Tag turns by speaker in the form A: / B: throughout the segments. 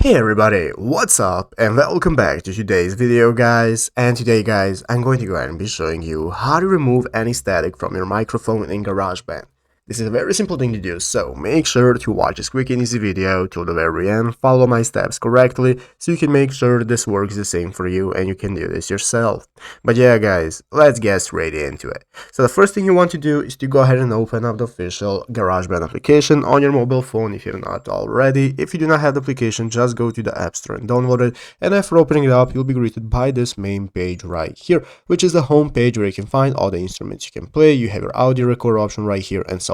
A: Hey everybody, what's up and welcome back to today's video guys. And today guys, I'm going to go ahead and be showing you how to remove any static from your microphone in GarageBand. This is a very simple thing to do, so make sure to watch this quick and easy video till the very end, follow my steps correctly so you can make sure this works the same for you and you can do this yourself. But yeah guys, let's get straight into it. So the first thing you want to do is to go ahead and open up the official GarageBand application on your mobile phone if you're not already. If you do not have the application, just go to the App Store and download it, and after opening it up, you'll be greeted by this main page right here, which is the home page where you can find all the instruments you can play. You have your audio record option right here and so on.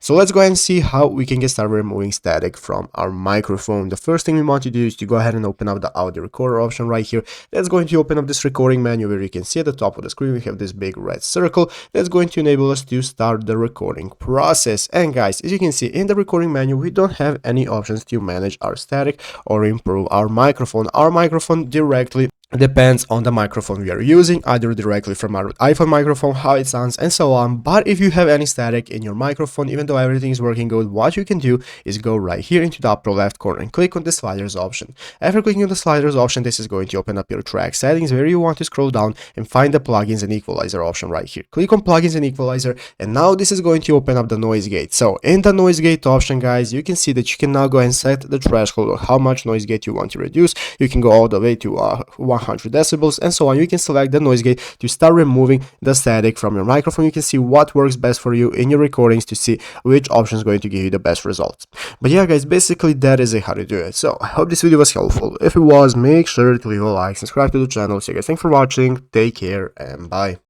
A: So let's go ahead and see how we can get started removing static from our microphone. The first thing we want to do is to go ahead and open up the audio recorder option right here. That's going to open up this recording menu where you can see at the top of the screen we have this big red circle that's going to enable us to start the recording process. And guys, as you can see in the recording menu, we don't have any options to manage our static or improve our microphone. Our microphone directly depends on the microphone we are using, either directly from our iPhone microphone, how it sounds and so on. But if you have any static in your microphone, even though everything is working good, what you can do is go right here into the upper left corner and click on the sliders option. After clicking on the sliders option, this is going to open up your track settings where you want to scroll down and find the plugins and equalizer option right here. Click on plugins and equalizer, and now this is going to open up the noise gate. So in the noise gate option guys, you can see that you can now go and set the threshold of how much noise gate you want to reduce. You can go all the way to 100 decibels and so on. You can select the noise gate to start removing the static from your microphone. You can see what works best for you in your recordings to see which option is going to give you the best results. But yeah guys, basically that is how to do it. So I hope this video was helpful. If it was, make sure to leave a like, subscribe to the channel. So guys, thanks for watching, take care and bye.